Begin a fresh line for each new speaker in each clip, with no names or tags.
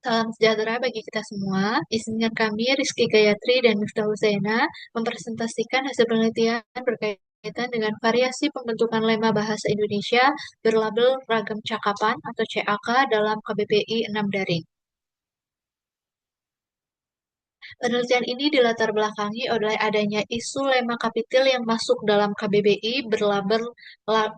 Salam sejahtera bagi kita semua. Izinkan kami, Rizky Gayatri dan Miftah Husaina, mempresentasikan hasil penelitian berkaitan dengan variasi pembentukan lema bahasa Indonesia berlabel Ragam Cakapan atau CAK dalam KBBI 6 Daring. Penelitian ini dilatar belakangi oleh adanya isu lema kapital yang masuk dalam KBBI berlabel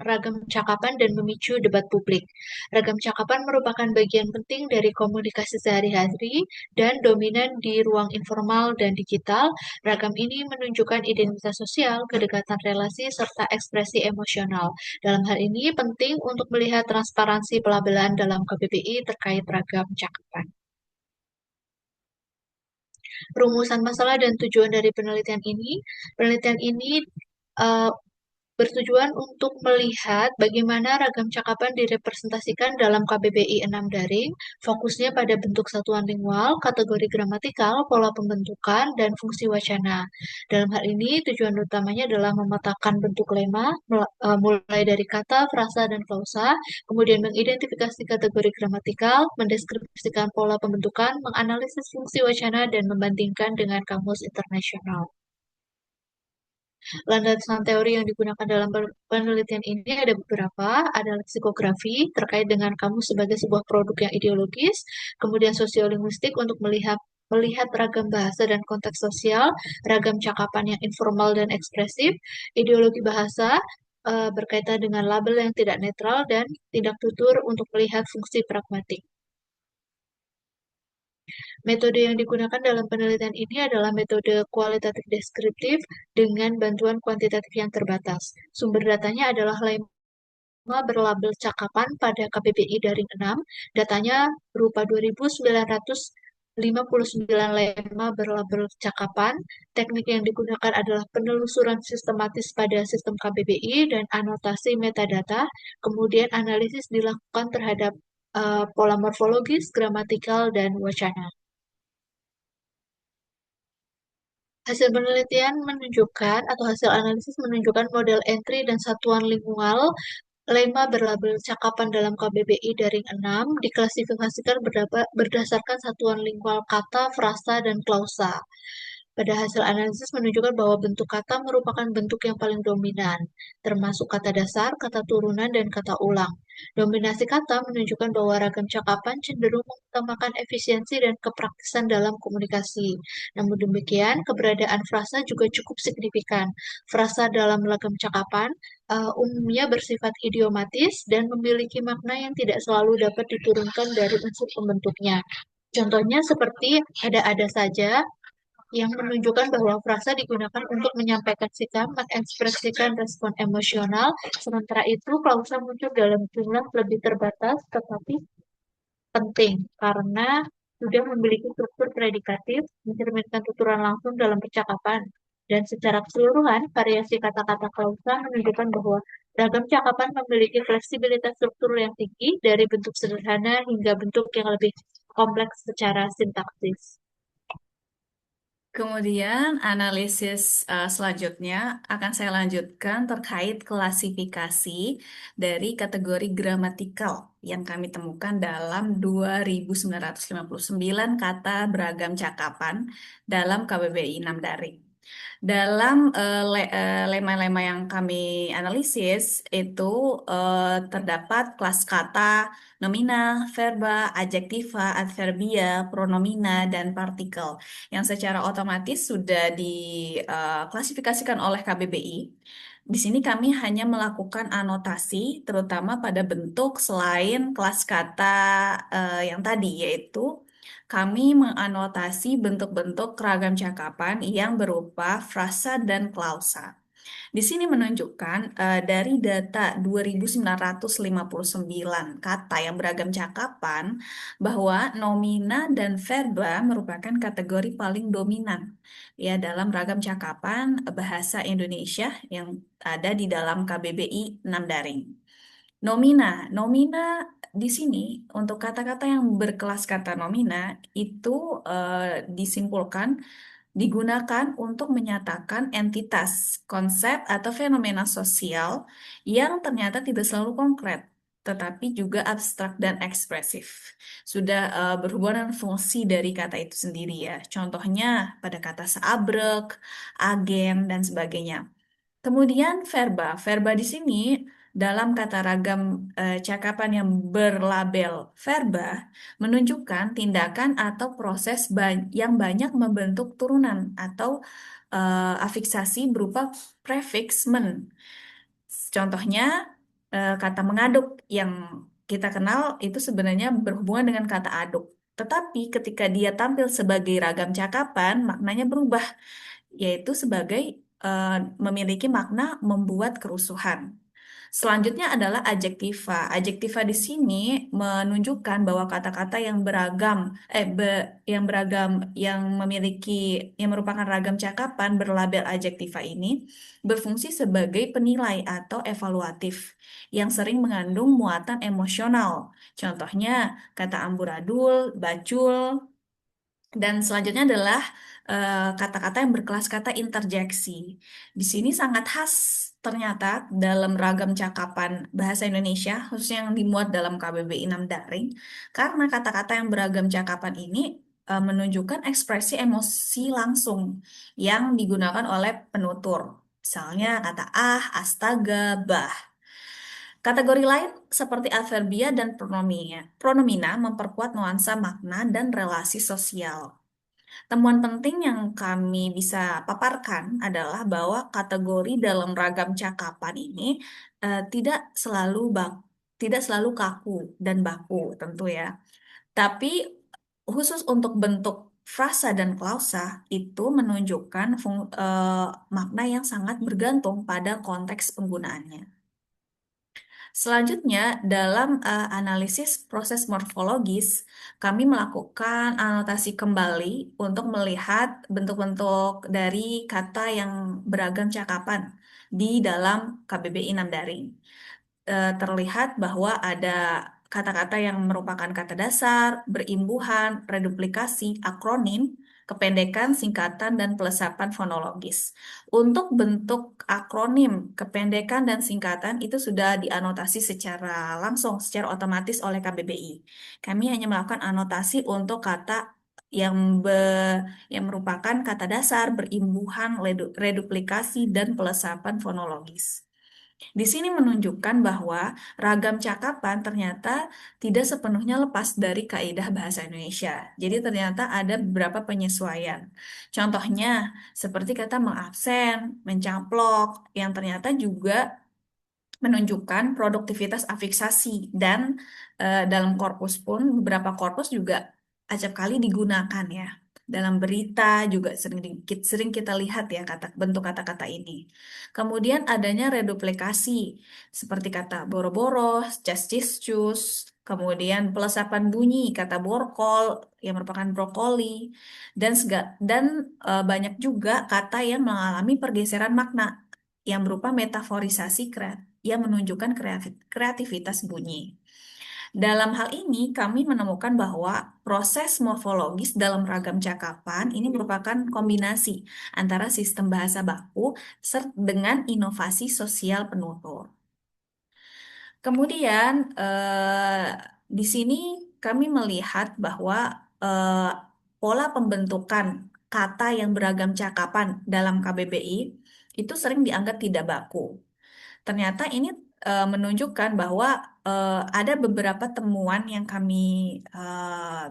ragam cakapan dan memicu debat publik. Ragam cakapan merupakan bagian penting dari komunikasi sehari-hari dan dominan di ruang informal dan digital. Ragam ini menunjukkan identitas sosial, kedekatan relasi, serta ekspresi emosional. Dalam hal ini penting untuk melihat transparansi pelabelan dalam KBBI terkait ragam cakapan. Rumusan masalah dan tujuan dari penelitian ini uh, bertujuan untuk melihat bagaimana ragam cakapan direpresentasikan dalam KBBI 6 Daring, fokusnya pada bentuk satuan lingual, kategori gramatikal, pola pembentukan, dan fungsi wacana. Dalam hal ini, tujuan utamanya adalah memetakan bentuk lema, mulai dari kata, frasa, dan klausa, kemudian mengidentifikasi kategori gramatikal, mendeskripsikan pola pembentukan, menganalisis fungsi wacana, dan membandingkan dengan kamus internasional. Landasan teori yang digunakan dalam penelitian ini ada beberapa, ada leksikografi terkait dengan kamus sebagai sebuah produk yang ideologis, kemudian sosiolinguistik untuk melihat ragam bahasa dan konteks sosial, ragam cakapan yang informal dan ekspresif, ideologi bahasa berkaitan dengan label yang tidak netral dan tindak tutur untuk melihat fungsi pragmatik. Metode yang digunakan dalam penelitian ini adalah metode kualitatif deskriptif dengan bantuan kuantitatif yang terbatas. Sumber datanya adalah lema berlabel cakapan pada KBBI Daring 6. Datanya berupa 2.959 lema berlabel cakapan. Teknik yang digunakan adalah penelusuran sistematis pada sistem KBBI dan anotasi metadata. Kemudian analisis dilakukan terhadap pola morfologis, gramatikal, dan wacana. Hasil penelitian menunjukkan atau hasil analisis menunjukkan model entry dan satuan lingual lema berlabel cakapan dalam KBBI Daring 6 diklasifikasikan berdasarkan satuan lingual kata, frasa, dan klausa. Pada hasil analisis menunjukkan bahwa bentuk kata merupakan bentuk yang paling dominan, termasuk kata dasar, kata turunan, dan kata ulang. Dominasi kata menunjukkan bahwa ragam cakapan cenderung mengutamakan efisiensi dan kepraktisan dalam komunikasi. Namun demikian, keberadaan frasa juga cukup signifikan. Frasa dalam ragam cakapan umumnya bersifat idiomatis dan memiliki makna yang tidak selalu dapat diturunkan dari unsur pembentuknya. Contohnya seperti ada-ada saja, yang menunjukkan bahwa frasa digunakan untuk menyampaikan sikap, mengekspresikan respon emosional, sementara itu klausa muncul dalam jumlah lebih terbatas tetapi penting karena sudah memiliki struktur predikatif, mencerminkan tuturan langsung dalam percakapan. Dan secara keseluruhan, variasi kata-kata klausa menunjukkan bahwa ragam cakapan memiliki fleksibilitas struktur yang tinggi dari bentuk sederhana hingga bentuk yang lebih kompleks secara sintaksis.
Kemudian analisis selanjutnya akan saya lanjutkan terkait klasifikasi dari kategori gramatikal yang kami temukan dalam 2.959 kata beragam cakapan dalam KBBI 6 Daring. Dalam lema-lema yang kami analisis itu terdapat kelas kata, nomina, verba, adjektiva, adverbia, pronomina, dan partikel yang secara otomatis sudah diklasifikasikan oleh KBBI. Di sini kami hanya melakukan anotasi, terutama pada bentuk selain kelas kata yang tadi, yaitu kami menganotasi bentuk-bentuk ragam cakapan yang berupa frasa dan klausa. Di sini menunjukkan dari data 2.959 kata yang beragam cakapan bahwa nomina dan verba merupakan kategori paling dominan ya dalam ragam cakapan bahasa Indonesia yang ada di dalam KBBI 6 Daring. Nomina di sini untuk kata-kata yang berkelas kata nomina itu disimpulkan digunakan untuk menyatakan entitas, konsep, atau fenomena sosial yang ternyata tidak selalu konkret. tetapi juga abstrak dan ekspresif. Sudah berhubungan dengan fungsi dari kata itu sendiri ya. Contohnya pada kata seabrek, agen, dan sebagainya. Kemudian verba. Verba di sini dalam kata ragam cakapan yang berlabel verba menunjukkan tindakan atau proses yang banyak membentuk turunan atau afiksasi berupa prefiks men. Contohnya kata mengaduk yang kita kenal itu sebenarnya berhubungan dengan kata aduk. Tetapi ketika dia tampil sebagai ragam cakapan, maknanya berubah, yaitu sebagai eh, memiliki makna membuat kerusuhan. Selanjutnya adalah adjektiva. Adjektiva di sini menunjukkan bahwa kata-kata yang beragam, yang merupakan ragam cakapan berlabel adjektiva ini berfungsi sebagai penilai atau evaluatif yang sering mengandung muatan emosional. Contohnya kata amburadul, bacul, dan selanjutnya adalah kata-kata yang berkelas kata interjeksi. Di sini sangat khas ternyata dalam ragam cakapan bahasa Indonesia, khususnya yang dimuat dalam KBBI 6 Daring, karena kata-kata yang beragam cakapan ini menunjukkan ekspresi emosi langsung yang digunakan oleh penutur. Misalnya kata ah, astaga, bah. Kategori lain seperti adverbia dan pronomina memperkuat nuansa makna dan relasi sosial. Temuan penting yang kami bisa paparkan adalah bahwa kategori dalam ragam cakapan ini tidak selalu tidak selalu kaku dan baku tentu ya. Tapi khusus untuk bentuk frasa dan klausa itu menunjukkan makna yang sangat bergantung pada konteks penggunaannya. Selanjutnya, dalam analisis proses morfologis, kami melakukan anotasi kembali untuk melihat bentuk-bentuk dari kata yang beragam cakapan di dalam KBBI 6 Daring. Terlihat bahwa ada kata-kata yang merupakan kata dasar, berimbuhan, reduplikasi, akronim, kependekan, singkatan, dan pelesapan fonologis. Untuk bentuk akronim, kependekan, dan singkatan itu sudah dianotasi secara langsung, secara otomatis oleh KBBI. Kami hanya melakukan anotasi untuk kata yang yang merupakan kata dasar, berimbuhan, reduplikasi, dan pelesapan fonologis. Di sini menunjukkan bahwa ragam cakapan ternyata tidak sepenuhnya lepas dari kaidah bahasa Indonesia. Jadi ternyata ada beberapa penyesuaian. Contohnya seperti kata mengabsen, mencaplok, yang ternyata juga menunjukkan produktivitas afiksasi dan dalam korpus pun beberapa korpus juga acap kali digunakan ya. Dalam berita juga sering kita lihat ya bentuk kata-kata ini. Kemudian adanya reduplikasi seperti kata boro-boro, cas-cis-cus, kemudian pelesapan bunyi kata borkol yang merupakan brokoli dan banyak juga kata yang mengalami pergeseran makna yang berupa metaforisasi yang menunjukkan kreativitas bunyi. Dalam hal ini, kami menemukan bahwa proses morfologis dalam ragam cakapan ini merupakan kombinasi antara sistem bahasa baku dengan inovasi sosial penutur. Kemudian, di sini kami melihat bahwa eh, pola pembentukan kata yang beragam cakapan dalam KBBI itu sering dianggap tidak baku. Ternyata ini menunjukkan bahwa ada beberapa temuan yang kami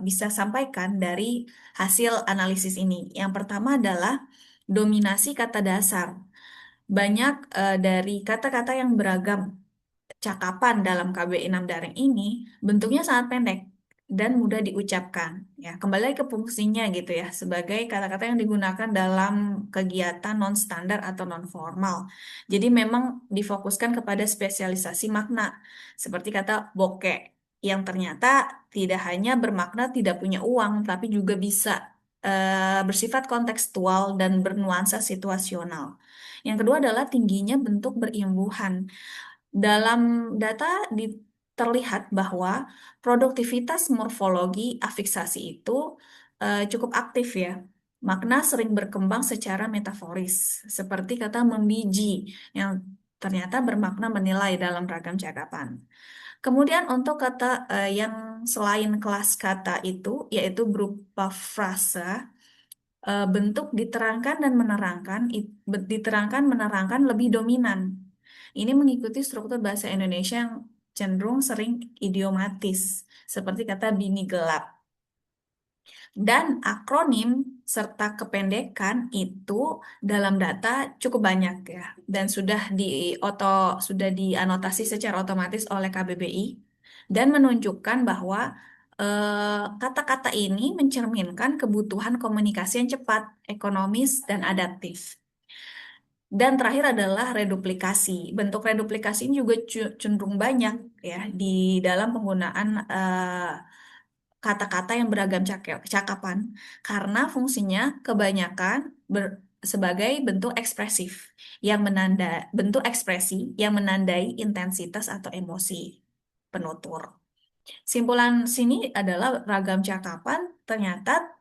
bisa sampaikan dari hasil analisis ini. Yang pertama adalah dominasi kata dasar. Banyak dari kata-kata yang beragam cakapan dalam KBI 6 Daring ini bentuknya sangat pendek dan mudah diucapkan. Ya, kembali lagi ke fungsinya gitu ya, sebagai kata-kata yang digunakan dalam kegiatan non-standar atau non-formal. Jadi memang difokuskan kepada spesialisasi makna, seperti kata bokeh, yang ternyata tidak hanya bermakna tidak punya uang, tapi juga bisa bersifat kontekstual dan bernuansa situasional. Yang kedua adalah tingginya bentuk berimbuhan. Dalam data terlihat bahwa produktivitas morfologi afiksasi itu cukup aktif ya. Makna sering berkembang secara metaforis, seperti kata membiji yang ternyata bermakna menilai dalam ragam cakapan. Kemudian untuk kata yang selain kelas kata itu, yaitu berupa frasa, bentuk diterangkan dan menerangkan, diterangkan menerangkan lebih dominan. Ini mengikuti struktur bahasa Indonesia yang cenderung sering idiomatis, seperti kata bini gelap. Dan akronim serta kependekan itu dalam data cukup banyak ya, dan sudah dianotasi secara otomatis oleh KBBI dan menunjukkan bahwa kata-kata ini mencerminkan kebutuhan komunikasi yang cepat, ekonomis, dan adaptif. Dan terakhir adalah reduplikasi. Bentuk reduplikasi ini juga cenderung banyak ya di dalam penggunaan kata-kata yang beragam cakapan karena fungsinya kebanyakan sebagai bentuk ekspresif bentuk ekspresi yang menandai intensitas atau emosi penutur. Simpulan sini adalah ragam cakapan ternyata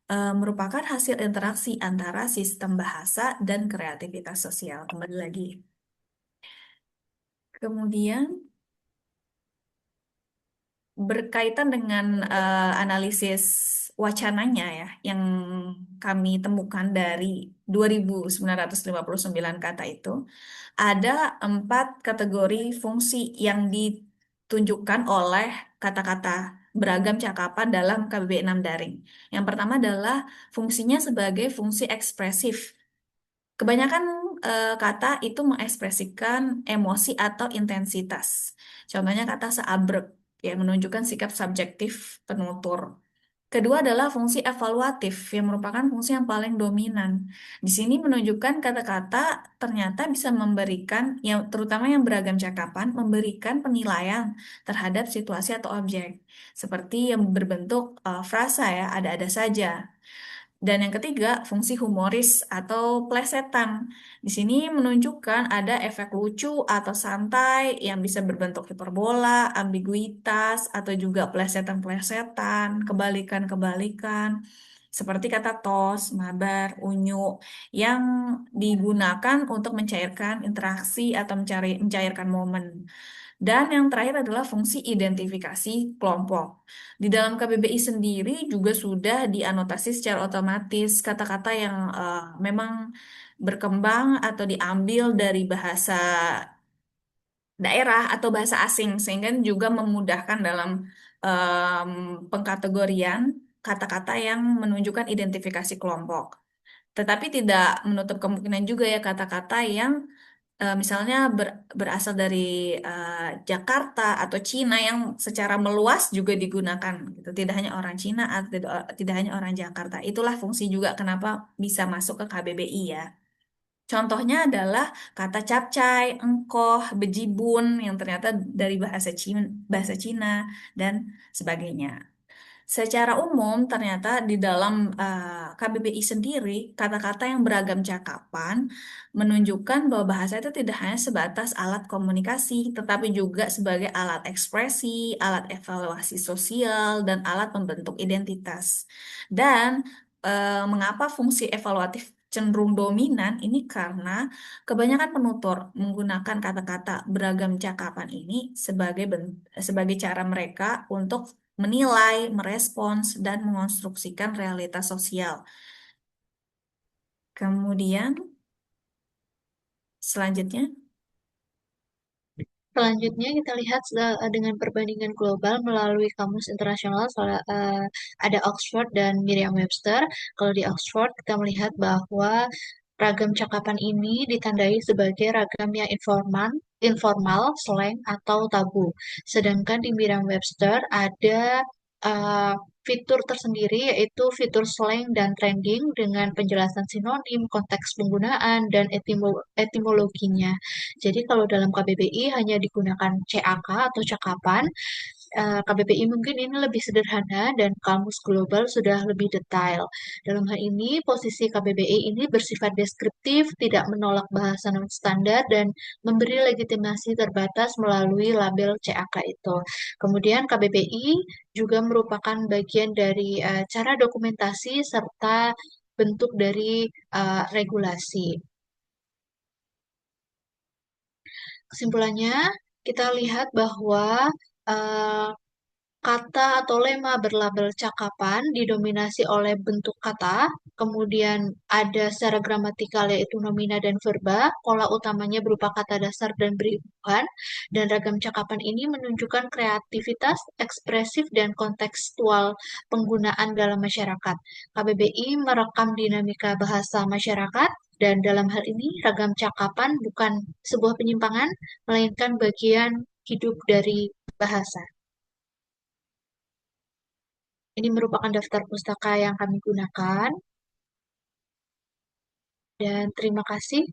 merupakan hasil interaksi antara sistem bahasa dan kreativitas sosial. Kembali lagi. Kemudian berkaitan dengan analisis wacananya ya, yang kami temukan dari 2.959 kata itu, ada 4 kategori fungsi yang ditunjukkan oleh kata-kata beragam cakapan dalam KBBI 6 daring. Yang pertama adalah fungsinya sebagai fungsi ekspresif. Kebanyakan kata itu mengekspresikan emosi atau intensitas. Contohnya kata seabrek, yang menunjukkan sikap subjektif penutur. Kedua adalah fungsi evaluatif, yang merupakan fungsi yang paling dominan. Di sini menunjukkan kata-kata ternyata bisa memberikan, yang terutama yang beragam cakapan, memberikan penilaian terhadap situasi atau objek. Seperti yang berbentuk frasa ya, ada-ada saja. Dan yang ketiga, fungsi humoris atau plesetan. Di sini menunjukkan ada efek lucu atau santai yang bisa berbentuk hiperbola, ambiguitas, atau juga plesetan-plesetan, kebalikan-kebalikan. Seperti kata tos, mabar, unyu, yang digunakan untuk mencairkan interaksi atau mencairkan momen. Dan yang terakhir adalah fungsi identifikasi kelompok. Di dalam KBBI sendiri juga sudah dianotasi secara otomatis kata-kata yang memang berkembang atau diambil dari bahasa daerah atau bahasa asing, sehingga juga memudahkan dalam pengkategorian kata-kata yang menunjukkan identifikasi kelompok. Tetapi tidak menutup kemungkinan juga ya kata-kata yang misalnya berasal dari eh, Jakarta atau Cina yang secara meluas juga digunakan gitu. Tidak hanya orang Cina atau tidak hanya orang Jakarta. Itulah fungsi juga kenapa bisa masuk ke KBBI ya. Contohnya adalah kata capcay, engkoh, bejibun yang ternyata dari bahasa Cina dan sebagainya. Secara umum, ternyata di dalam KBBI sendiri, kata-kata yang beragam cakapan menunjukkan bahwa bahasa itu tidak hanya sebatas alat komunikasi, tetapi juga sebagai alat ekspresi, alat evaluasi sosial, dan alat pembentuk identitas. Dan mengapa fungsi evaluatif cenderung dominan ini karena kebanyakan penutur menggunakan kata-kata beragam cakapan ini sebagai cara mereka untuk menilai, merespons, dan mengonstruksikan realitas sosial. Kemudian, selanjutnya,
Selanjutnya kita lihat dengan perbandingan global melalui kamus internasional ada Oxford dan Merriam-Webster. Kalau di Oxford kita melihat bahwa ragam cakapan ini ditandai sebagai ragam yang informal, slang, atau tabu. Sedangkan di Merriam-Webster ada uh, fitur tersendiri yaitu fitur slang dan trending dengan penjelasan sinonim, konteks penggunaan, dan etimologinya. Jadi kalau dalam KBBI hanya digunakan CAK atau cakapan, KBBI mungkin ini lebih sederhana dan kamus global sudah lebih detail. Dalam hal ini, posisi KBBI ini bersifat deskriptif, tidak menolak bahasa non-standar, dan memberi legitimasi terbatas melalui label CAK itu. Kemudian KBBI juga merupakan bagian dari cara dokumentasi serta bentuk dari regulasi. Kesimpulannya, kita lihat bahwa eh, kata atau lema berlabel cakapan didominasi oleh bentuk kata, kemudian ada secara gramatikal yaitu nomina dan verba, pola utamanya berupa kata dasar dan beri hubungan, dan ragam cakapan ini menunjukkan kreativitas, ekspresif, dan kontekstual penggunaan dalam masyarakat. KBBI merekam dinamika bahasa masyarakat, dan dalam hal ini ragam cakapan bukan sebuah penyimpangan, melainkan bagian hidup dari bahasa. Ini merupakan daftar pustaka yang kami gunakan, dan terima kasih.